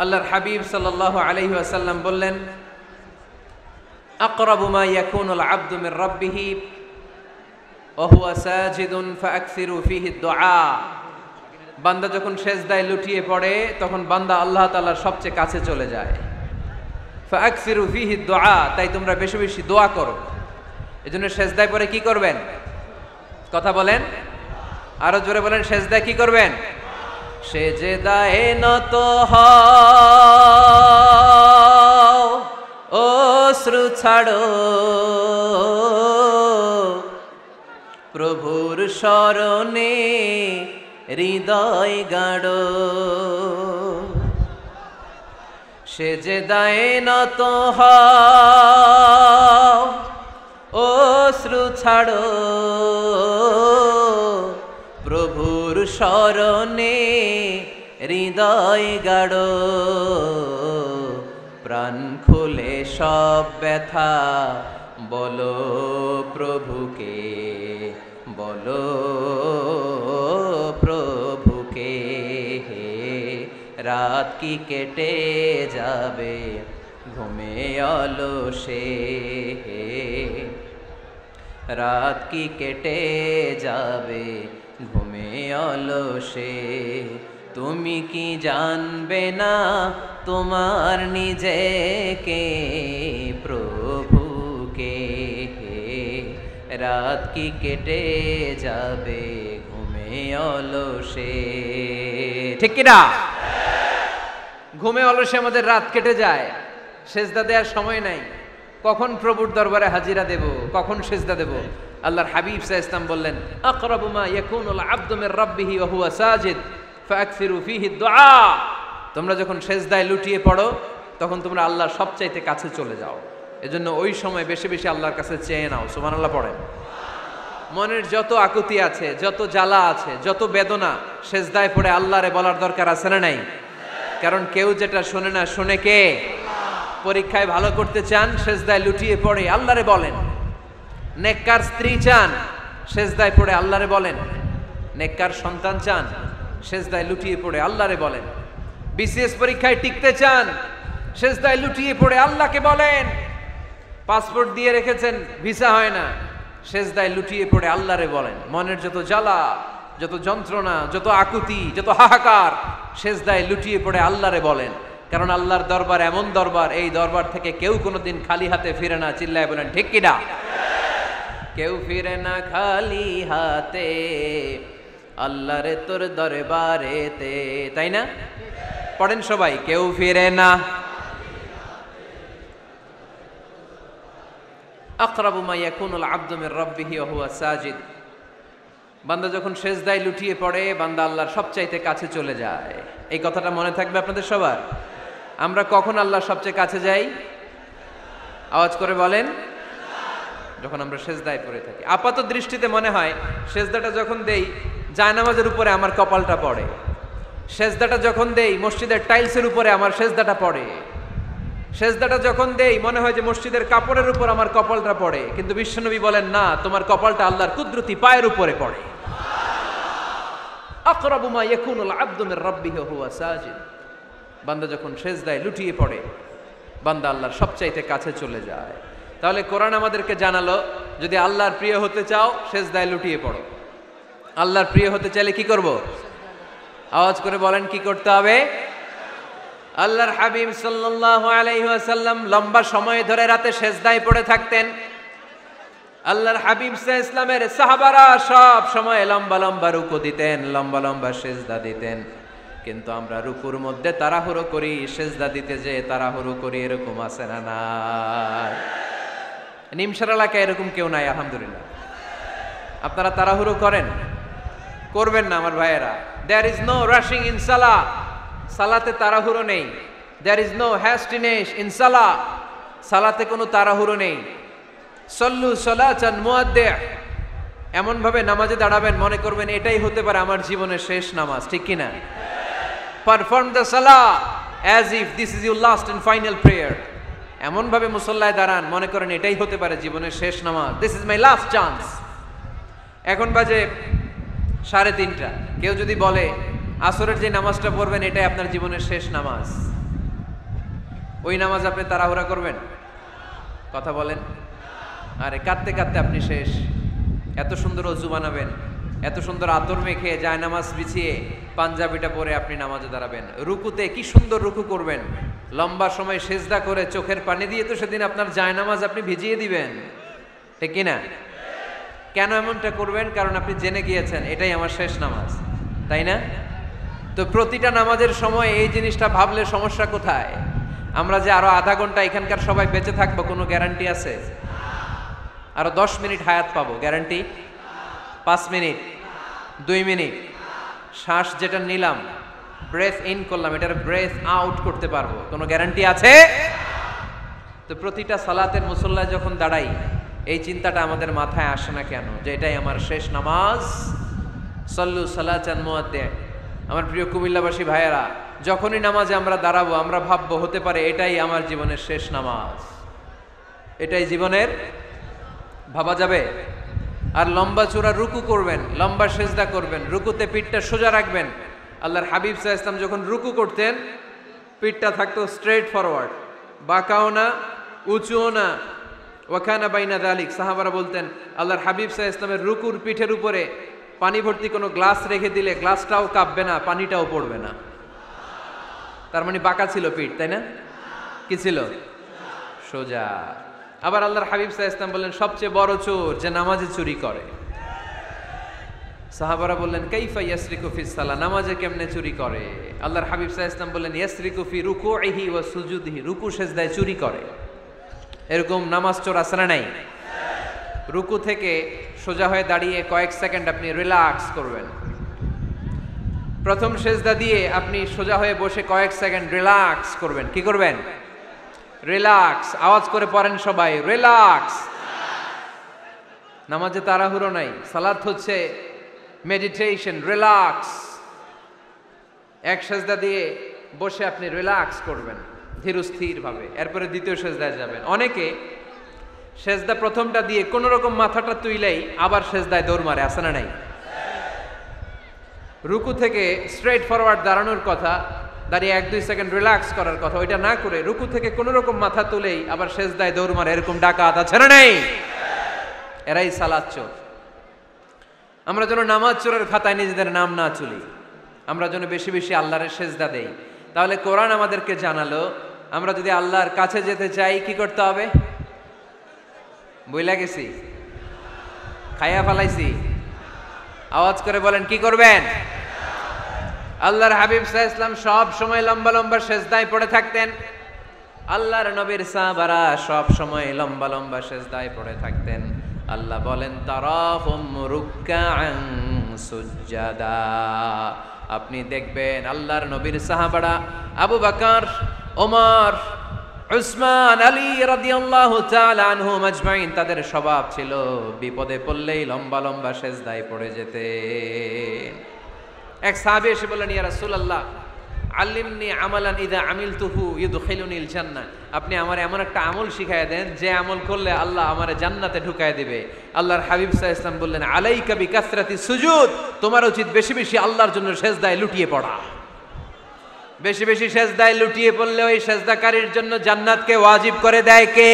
আল্লাহর হাবিব সাল্লাল্লাহু আলাইহি ওয়াসাল্লাম বললেন, আকরাবু মা ইয়াকুনুল আবদু মির রাব্বিহি ওয়া হুয়া সাজিদুন ফাআকসিরু ফীহি দুআ। বান্দা যখন সেজদায় লুটিয়ে পড়ে তখন বান্দা আল্লাহ তাআলার সবচেয়ে কাছে চলে যায়। ফাআকসিরু ফীহি দুআ, তাই তোমরা বেশি বেশি দোয়া করো। এজন্য সেজদায় পড়ে কি করবেন? কথা বলেন, আরো জোরে বলেন, সেজদায় কি করবেন? সেজদায় নত হও, অশ্রু ছাড়ো, প্রভুর শরণে হৃদয় গাড়ো। সেজদায় নত হও, অশ্রু ছাড়ো, প্রভুর শরণে হৃদয় গাড়ো। প্রাণ খুলে সব ব্যথা বলো প্রভুকে, বলো প্রভুকে। রাত কি কেটে যাবে ঘুমে অলসে, রাত কি কেটে যাবে ঘুমে অলসে। তুমি কি জানবে না তোমার নিজেকে, প্রভুকে। রাত কি কেটে যাবে ঘুমে অলসে, ঠিক কিনা? ঘুমে অলসে আমাদের রাত কেটে যায়, সেজদা দেওয়ার সময় নাই। কখন প্রভুর দরবারে হাজিরা দেব, কখন সেজদা দেব? আল্লাহর হাবিব সাল্লাল্লাহু আলাইহি ওয়াসাল্লাম বললেন, আকরাবু মা ইয়াকুনুল আবদু মির রাব্বিহি ওয়া হুয়া সাজিদ ফাআকসিরু ফীহি দুআ। তোমরা যখন সেজদায় লুটিয়ে পড়ো তখন তোমরা আল্লাহর সবচাইতে কাছে চলে যাও। এজন্য ওই সময় বেশি বেশি আল্লাহর কাছে চেয়ে নাও। সুবহানাল্লাহ পড়েন। মনের যত আকুতি আছে, যত জ্বালা আছে, যত বেদনা, সেজদায় পড়ে আল্লাহরে বলার দরকার আছে না নাই? কারণ কেউ যেটা শোনে না, শোনে কে? পরীক্ষায় ভালো করতে চান, সেজদায় লুটিয়ে পড়ে আল্লাহরে বলেন। নেককার স্ত্রী চান, সেজদায় পড়ে আল্লাহরে বলেন। নেককার সন্তান চান, সেজদায় লুটিয়ে পড়ে আল্লাহরে বলেন। বিসিএস পরীক্ষায় টিকতে চান, সেজদায় লুটিয়ে পড়ে আল্লাহকে বলেন। পাসপোর্ট দিয়ে রেখেছেন, ভিসা হয় না, সেজদায় লুটিয়ে পড়ে আল্লাহরে বলেন। মনের যত জ্বালা, যত যন্ত্রণা, যত আকুতি, যত হাহাকার, সেজদায় লুটিয়ে পড়ে আল্লাহরে বলেন। কারণ আল্লাহর দরবার এমন দরবার, এই দরবার থেকে কেউ কোনোদিন খালি হাতে ফিরে না। চিল্লায় বলেন ঠিক কিনা? কেউ ফিরে না খালি হাতে আল্লাহরে তোর দরবারেতে, তাই না? পড়েন সবাই, কেউ ফিরে না। আকরাবু মা ইয়াকুনুল আবদু মির রাব্বিহি ওয়া হুয়া সাজিদ। বান্দা যখন সেজদায় লুটিয়ে পড়ে বান্দা আল্লাহর সবচাইতে কাছে চলে যায়। এই কথাটা মনে থাকবে আপনাদের সবার। আমরা কখন আল্লাহর সবচেয়ে কাছে যাই? আওয়াজ করে বলেন, যখন আমরা সেজদায় পড়ে থাকি। আপাত দৃষ্টিতে মনে হয় সেজদাটা যখন দেই জায়নামাজের উপরে আমার কপালটা পড়ে, সেজদাটা যখন দেই মসজিদের টাইলসের উপরে আমার সেজদাটা পড়ে, সেজদাটা যখন দেই মনে হয় যে মসজিদের কাপড়ের উপর আমার কপালটা পড়ে। কিন্তু বিশ্বনবী বলেন, না, তোমার কপালটা আল্লাহর কুদরতি পায়ের উপরে পড়ে। আকরাবু মা ইয়াকুনুল আবদু মির রাব্বিহি ওয়া হুয়া সাজিদ। বান্দা যখন সেজদায় লুটিয়ে পড়ে বান্দা আল্লাহর সবচাইতে কাছে চলে যায়। তাহলে কোরআন আমাদেরকে জানালো, যদি আল্লাহর প্রিয় হতে চাও সেজদায় লুটিয়ে পড়ো। আল্লাহর প্রিয় হতে চাইলে কি করব? আওয়াজ করে বলেন, কি করতে হবে? আল্লাহর হাবিব সাল্লাল্লাহু আলাইহি ওয়াসাল্লাম লম্বা সময় ধরে রাতে সেজদায় পড়ে থাকতেন। আল্লাহর হাবিব সাল্লাল্লাহু আলাইহি ওয়াসাল্লামের সাহাবারা সব সময় লম্বা লম্বা রুকু দিতেন, লম্বা লম্বা সেজদা দিতেন। কিন্তু আমরা রুকুর মধ্যে তাড়াহুড়ো করি, সেজদা দিতে যে তাড়াহুড়ো করি, এরকম আছে না নাই? নিমসার এলাকায় এরকম কেউ নাই আলহামদুলিল্লাহ। আপনারা তাড়াহুড়ো করেন? করবেন না আমার ভাইয়েরা। There is no rushing in সালাহ। সালাতে তাড়াহুড়ো নেই। There is no hastiness in সালাহ। সালাতে কোনো তাড়াহুড়ো নেই। সল্লু সালাতান মুআদ্দি'। এমন ভাবে নামাজে দাঁড়াবেন মনে করবেন এটাই হতে পারে আমার জীবনের শেষ নামাজ, ঠিক কিনা? পারফর্ম দ্য সালাহ as if this is your last and final prayer. এমন ভাবে মুসল্লায় দাঁড়ান মনে করেন এটাই হতে পারে জীবনের শেষ নামাজ। This is my last chance. এখন বাজে 3:30। কেউ যদি বলে আসরের যে নামাজটা পড়বেন এটাই আপনার জীবনের শেষ নামাজ, ওই নামাজ আপনি তাড়াহুড়া করবেন? কথা বলেন। আরে কাঁদতে কাঁদতে আপনি শেষ। এত সুন্দর অজু বানাবেন, এত সুন্দর আতর মেখে যায় নামাজ বিছিয়ে পাঞ্জাবিটা পরে আপনি নামাজে দাঁড়াবেন। রুকুতে কি সুন্দর রুকু করবেন, লম্বা সময় সেজদা করে চোখের পানি দিয়ে তো সেদিন আপনার জায়নামাজ আপনি ভিজিয়ে দিবেন, ঠিক কিনা? কেন এমনটা করবেন? কারণ আপনি জেনে গিয়েছেন এটাই আমার শেষ নামাজ, তাই না? তো প্রতিটা নামাজের সময় এই জিনিসটা ভাবলে সমস্যা কোথায়? আমরা যে আরো আধা ঘন্টা এখানকার সবাই বেঁচে থাকবো কোনো গ্যারান্টি আছে? আরো 10 মিনিট হায়াত পাবো, গ্যারান্টি? 5 মিনিট, 2 মিনিট, শ্বাস যেটা নিলাম, ব্রেথ ইন করলাম, এটার ব্রেথ আউট করতে পারবো, কোনো গ্যারান্টি আছে? তো প্রতিটা সালাতের মুসল্লায় যখন দাঁড়াই এই চিন্তাটা আমাদের মাথায় আসে না কেন যে এটাই আমার শেষ নামাজ? সল্লু সালাতান মুআদ্দিন। আমার প্রিয় কুমিল্লাবাসী ভাইয়েরা, যখনই নামাজে আমরা দাঁড়াবো আমরা ভাববো হতে পারে এটাই আমার জীবনের শেষ নামাজ, এটাই জীবনের, ভাবা যাবে? আর লম্বা চূড়া রুকু করবেন, লম্বা সেজদা করবেন, রুকুতে পিঠটা সোজা রাখবেন। আল্লাহর হাবিব সাল্লাল্লাহু আলাইহি ওয়াসাল্লাম যখন রুকু করতেন পিঠটা থাকতো স্ট্রেট ফরওয়ার্ড, বাঁকাও না উঁচুও না, ওয়াকানা বাইনা যালিক। সাহাবারা বলতেন আল্লাহর হাবিব সাল্লাল্লাহু আলাইহি ওয়াসাল্লামের রুকুর পিঠের উপরে পানি ভর্তি কোনো গ্লাস রেখে দিলে গ্লাসটাও কাঁপবে না, পানিটাও পড়বে না। তার মানে বাঁকা ছিল পিঠ, তাই না? কি ছিল? সোজা। আবার আল্লাহর হাবিব সাল্লাল্লাহু আলাইহি ওয়াসাল্লাম বললেন সবচেয়ে বড় চোর যে নামাজে চুরি করে। সাহাবারা বললেন কাইফা ইয়াসরিকু ফিস সালাহ, নামাজে কেমনে চুরি করে? আল্লাহর হাবিব সাল্লাল্লাহু আলাইহি ওয়াসাল্লাম বললেন ইয়াসরিকু ফি রুকুইহি ওয়া সুজুদিহি, রুকু সেজদায় চুরি করে। এরকম নামাজ চোর আছে না নাই? রুকু থেকে সোজা হয়ে দাঁড়িয়ে কয়েক সেকেন্ড আপনি রিল্যাক্স করবেন। প্রথম সেজদা দিয়ে আপনি সোজা হয়ে বসে কয়েক সেকেন্ড রিল্যাক্স করবেন। কি করবেন? রিল্যাক্স। আওয়াজ করে পড়েন সবাই, রিল্যাক্স। নামাজে তাড়াহুড়ো নাই, সালাত হচ্ছে মেডিটেশন, রিল্যাক্স। এক সেজদা দিয়ে বসে আপনি রিল্যাক্স করবেন ধীরস্থির ভাবে, এরপরে দ্বিতীয় সেজদায় যাবেন। অনেকে সেজদা প্রথমটা দিয়ে কোন রকম মাথাটা তুইলেই আবার সেজদায় দৌড় মারে, আছে না নাই? রুকু থেকে স্ট্রেট ফরওয়ার্ড দাঁড়ানোর কথা, দাঁড়িয়ে 1-2 সেকেন্ড রিল্যাক্স করার কথা, ওইটা না করে রুকু থেকে কোন রকম মাথা তুলেই আবার সেজদায় দৌড় মারে, এরকম ডাকাত আছে না নাই? এরাই সালাত চোর। আমরা যেন নামাজ চোরের খাতায় নিজেদের নাম না তুলি, আমরা যেন বেশি বেশি আল্লাহর সেজদা দেই। তাহলে কোরআন আমাদেরকে জানালো আমরা যদি আল্লাহর কাছে যেতে চাই কি করতে হবে? বইলা গেছি, খাইয়া ফেলাইছি? আওয়াজ করে বলেন কি করবেন? আল্লাহর হাবিব সাল্লাল্লাহু আলাইহি ওয়াসাল্লাম সব সময় লম্বা লম্বা সেজদায় পড়ে থাকতেন। আল্লাহর নবীর সাহাবারা সব সময় লম্বা লম্বা সেজদায় পড়ে থাকতেন। আল্লাহ বলেন তারাহুম রুকআন সুজদা। আপনি দেখবেন আল্লাহর নবীর সাহাবারা আবু বকর, ওমর, উসমান, আলী রাদিয়াল্লাহু তাআলা আনহুম আজমাইন, তাদের স্বভাব ছিল বিপদে পড়লেই লম্বা লম্বা সেজদায় পড়ে যেতেন। এক সাহাবী এসে বললেন ইয়া রাসূলুল্লাহ আল্লিমনি আমালান ইযা আমিলতুহু ইউদখিলুনিল জান্নাহ, আপনি আমার এমন একটা আমল শিখায়া দেন যে আমল করলে আল্লাহ আমারে জান্নাতে ঢুকায় দিবে। আল্লাহর হাবিব সাল্লাল্লাহু আলাইহি ওয়াসাল্লাম বললেন আলাইকা বিকাসরাতি সুজুদ, তোমার উচিত বেশি বেশি আল্লাহর জন্য সেজদায় লুটিয়ে পড়া। বেশি বেশি সেজদায় লুটিয়ে পড়লে ওই সেজদাকারীর জন্য জান্নাতকে ওয়াজিব করে দেয় কে?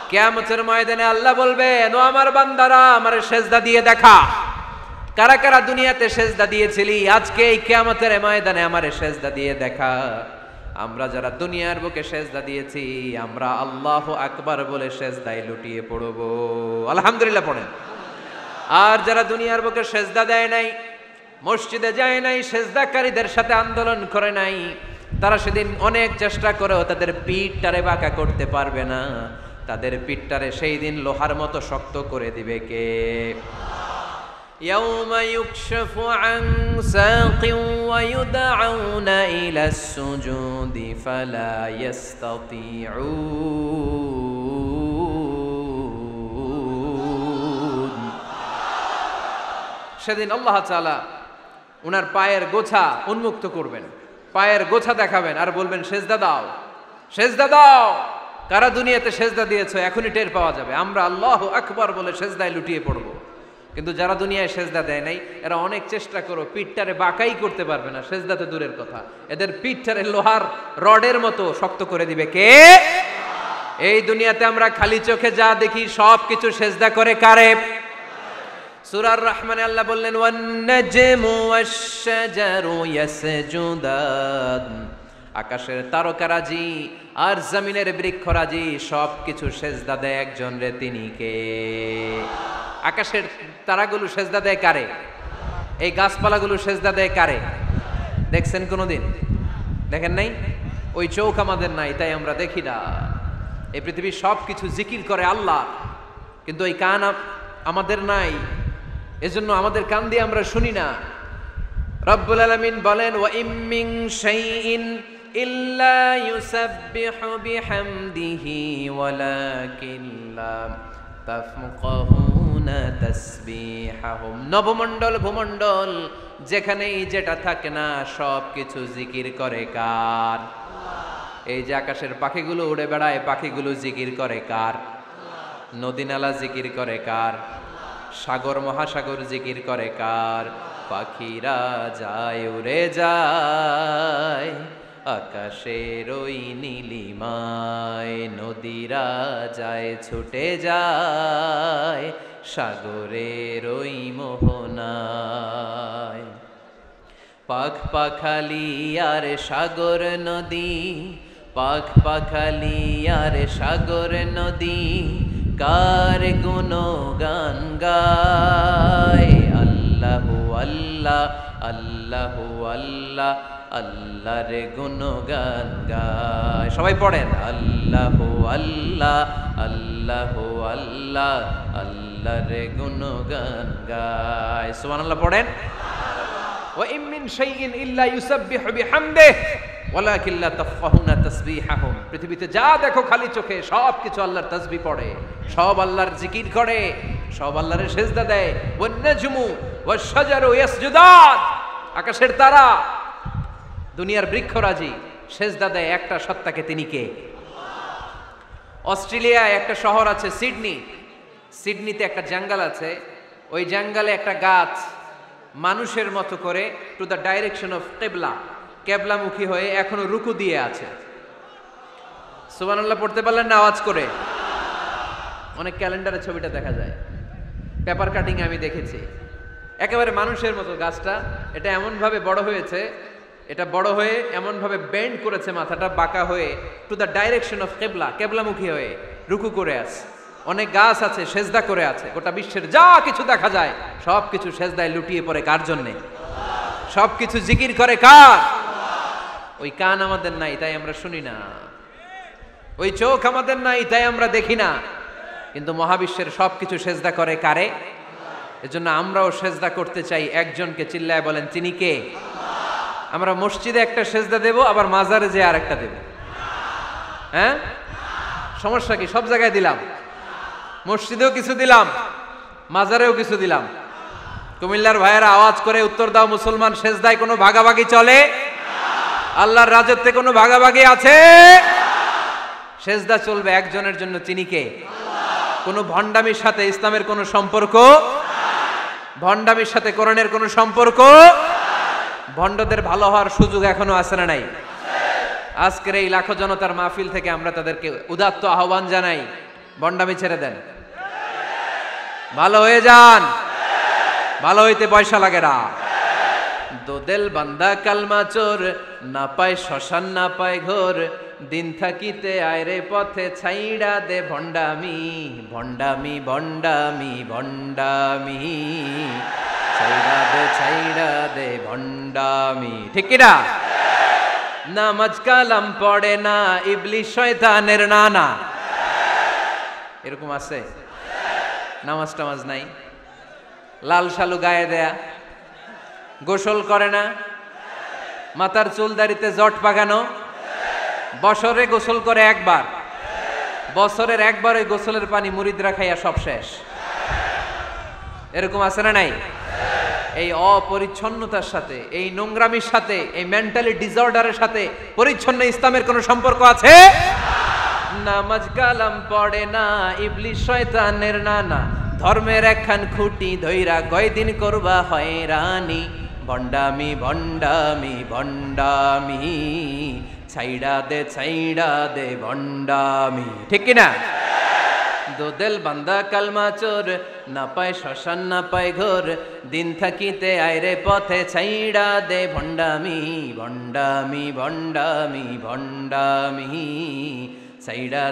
কিয়ামতের ময়দানে আল্লাহ বলবেন ও আমার বান্দারা আমারে সেজদা দিয়ে দেখা, কারা কারা দুনিয়াতে সেজদা দিয়েছিলি, আজকে এই কিয়ামতের ময়দানে আমারে সেজদা দিয়ে দেখা। আমরা যারা দুনিয়ার বুকে সেজদা দিয়েছি আমরা আল্লাহু আকবার বলে সেজদায় লুটিয়ে পড়ব, আলহামদুলিল্লাহ পড়েন। আর যারা দুনিয়ার বুকে সেজদা দেয় নাই, মসজিদে যায় নাই, সেজদাকারীদের সাথে আন্দোলন করে নাই, তারা সেদিন অনেক চেষ্টা করেও তাদের পিঠটারে বাঁকা করতে পারবে না। তাদের পিঠটারে সেই দিন লোহার মতো শক্ত করে দিবে কে? ইয়াউমা ইউকশাফু আন সাকিন ওয়া ইউদআউনা ইলাস সুজুদি ফালা ইস্তাতিউন। সেদিন আল্লাহ তাআলা ওনার পায়ের গোছা উন্মুক্ত করবেন, পায়ের গোছা দেখাবেন আর বলবেন সেজদা দাও, সেজদা দাও। কারা দুনিয়াতে সেজদা দিয়েছো এখনই টের পাওয়া যাবে। আমরা আল্লাহু আকবার বলে সেজদায় লুটিয়ে পড়ব। কিন্তু যারা দুনিয়ায় সেজদা দেয় নাই এরা অনেক চেষ্টা করো পিঠটারে বাঁকাই করতে পারবে না, সেজদাতে দূরের কথা, এদের পিঠটারে লোহার রডের মতো শক্ত করে দিবে কে? এই দুনিয়াতে আমরা খালি চোখে যা দেখি সব কিছু সেজদা করে কারে? সূরা রহমানে আল্লাহ বললেন ওয়ান নাজমু ওয়াশ-শাজারু ইয়াসজুদান, আকাশের তারকারাজি আর জমিনের বৃক্ষরাজি সব কিছু সেজদা দেয় একজন রে, তিনি কে? আকাশের তারাগুলো সেজদা দেয় কারে? এই গাছপালাগুলো সেজদা দেয় কারে? দেখছেন কোনোদিন? দেখেন নাই? ওই চোখ আমাদের নাই তাই আমরা দেখি না। এই পৃথিবীর সব কিছু জিকির করে আল্লাহ, কিন্তু ওই কান আমাদের নাই, এজন্য আমাদের কান দিয়ে আমরা শুনি না। রব্বুল আলামিন বলেন ওয়া ইম মিন শাইইন ইল্লা ইউসাব্বিহু বিহামদিহি ওয়ালাকিন লা তাফকাহুনা তাসবিহাহুম। নবমণ্ডল ভূমণ্ডল যেখানেই যেটা থাকে না সব কিছু জিকির করে কার? এই যে আকাশের পাখিগুলো উড়ে বেড়ায়, পাখিগুলো জিকির করে কার? নদী নালা জিকির করে কার? সাগর মহাসাগর জিকির করে কার? পাখিরা যায় উড়ে যায় আকাশের ওই নীলিমায়, নদীরা যায় ছুটে যায় সাগরের ওই মোহনায়। পাখ পাখালি আর সাগর নদী, পাখ পাখালি আর সাগর নদী কার গুণগান গায়? আল্লাহু আল্লাহ আল্লাহু আল্লাহ আল্লাহর গুণগান গায়। সবাই পড়েন আল্লাহু আল্লাহ আল্লাহু আল্লাহ আল্লাহর গুণগান গায়। সুবহানাল্লাহ পড়েন। ওয়া ইম মিন শাইইন ইল্লা ইউসাব্বিহু বিহামদিহি ওয়ালাকিন লা তাফকাহুনা তাসবিহাহুম। পৃথিবীতে যা দেখো খালি চোখে সব কিছু আল্লাহর তাসবিহ পড়ে, সব আল্লাহর জিকির করে, সব আল্লাহর সেজদা দেয়। ওয়ান নাজমু ওয়াশ-শাজারু ইয়াসজুদান, আকাশের তারা দুনিয়ার বৃক্ষরাজি সেজদা দেয় একটা সত্তাকে, তিনি কে? অস্ট্রেলিয়ায় একটা শহর আছে সিডনি, সিডনিতে একটা জঙ্গল আছে, ওই জঙ্গলে একটা গাছ মানুষের মতো করে টু দ্য ডাইরেকশন অফ কিবলা, কেবলামুখী হয়ে এখনো রুকু দিয়ে আছে। সুবহানাল্লাহ পড়তে পারলেন না আওয়াজ করে? অনেক ক্যালেন্ডারে ছবিটা দেখা যায়, পেপার কাটিং আমি দেখেছি, একেবারে মানুষের মতো গাছটা। এটা এমন ভাবে বড় হয়েছে, এটা বড় হয়ে এমন ভাবে বেন্ড করেছে, মাথাটা বাঁকা হয়ে টু দ্য ডাইরেকশন অফ কিবলা, কেবলামুখী হয়ে রুকু করে আছে। অনেক গাছ আছে সেজদা করে আছে। গোটা বিশ্বের যা কিছু দেখা যায় সব কিছু সেজদায় লুটিয়ে পড়ে কার জন্যে? সব কিছু জিকির করে কার? ওই কান আমাদের নাই তাই আমরা শুনি না, ওই চোখ আমাদের নাই তাই আমরা দেখি না, কিন্তু মহাবিশ্বের সব কিছু সেজদা করে কারে? এজন্য আমরাও সেজদা করতে চাই একজনকে। চিল্লায় বলেন তিনি কে? আমরা মসজিদে একটা সেজদা দেব, আবার মাজারে যে আর একটা দেব। হ্যাঁ, সমস্যা কি? সব জায়গায় দিলাম, মসজিদেও কিছু দিলাম, মাজারেও কিছু দিলাম। কুমিল্লার ভাইয়েরা আওয়াজ করে উত্তর দাও, মুসলমান সেজদায় কোনো ভাগাভাগি চলে? আল্লাহর রাজত্বে কোনো ভাগাভাগি আছে? সেজদা চলবে একজনের জন্য, তিনি কে? কোনো ভণ্ডামির সাথে ইসলামের কোনো সম্পর্ক, ভণ্ডামির সাথে কোরআনের কোনো সম্পর্ক। ভণ্ডদের ভালো হওয়ার সুযোগ এখনো আছে না নাই? আজকের এই লাখো জনতার মাহফিল থেকে আমরা তাদেরকে উদাত্ত আহ্বান জানাই, ভণ্ডামি ছেড়ে দেন, ভালো হয়ে যান। ভালো হইতে পয়সা লাগে না। দোদেল বান্দা কালমা চোর, না পায় শ্মশান না পায় ঘোর, দিন থাকিতে আয়রে পথে ছাইড়া দে ভণ্ডামি, ভণ্ডামি ভণ্ডামি ভণ্ডামি, ছাইড়া দে ভণ্ডামি। ঠিক কিনা? নামাজ কালাম পড়ে না, ইবলিশ শয়তানের নানা। এরকম আছে? নামাজ টামাজ নাই, লাল শালু গায়ে দেয়া, গোসল করে না, মাথার চুল দাড়িতে জট পাকানো, বছরে গোসল করে একবার, বছরের একবার ওই গোসলের পানি মুরিদরা খাইয়া সব শেষ। এরকম আছে না নাই? এই অপরিচ্ছন্নতার সাথে, এই নোংরামির সাথে, এই মেন্টালি ডিসঅর্ডারের সাথে পরিচ্ছন্ন ইসলামের কোনো সম্পর্ক আছে? নামাজ কালাম পড়ে না, ইবলিশ শয়তানের নানা, ধর্মের একখান খুঁটি ধইরা কয়দিন করবা হয়রানি ভণ্ডামি ভণ্ডামি ভণ্ডামি ছাইড়া দে ভণ্ডামি ঠিক কিনা দোদেল বান্দা কালমা চোর না পায় শ্মশান না পায় ঘোর দিন থাকিতে আইরে পথে ছাইড়া দে ভণ্ডামি ভণ্ডামি ভণ্ডামি ভণ্ডামি ছাইড়া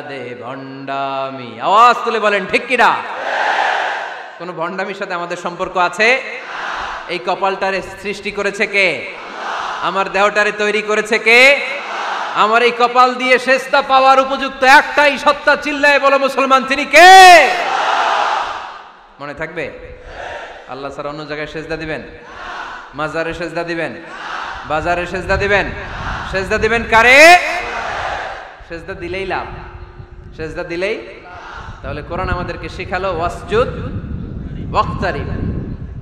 দে ভণ্ডামি আওয়াজ তুলে বলেন ঠিক কিনা কোন ভণ্ডামির সাথে আমাদের সম্পর্ক আছে এই কপালটারে সৃষ্টি করেছে কে আমার দেহটারে তৈরি করেছে কে আমার এই কপাল দিয়ে সেজদা পাওয়ার উপযুক্ত একটাই সত্তা চিল্লায় বলো মুসলমান তিনি কে মনে থাকবে আল্লাহ ছাড়া অন্য জায়গায় সেজদা দিবেন মাজারে সেজদা দিবেন বাজারে সেজদা দিবেন কারে সেজদা দিলেই লাভ সেজদা দিলেই তাহলে কোরআন আমাদেরকে শেখালো ওয়াসজুদ ওয়াক্তারিব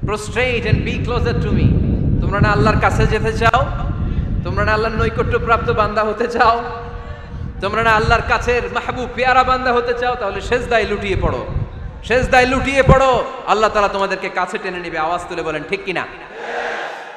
prostrate and be closer to me তোমরা না আল্লাহর কাছে যেতে চাও তোমরা না আল্লাহর নৈকট্য প্রাপ্ত বান্দা হতে চাও তোমরা না আল্লাহর কাছের মাহবুব পেয়ারা বান্দা হতে চাও তাহলে সেজদায় লুটিয়ে পড়ো আল্লাহ তাআলা তোমাদেরকে কাছে টেনে নেবে আওয়াজ তুলে বলেন ঠিক কিনা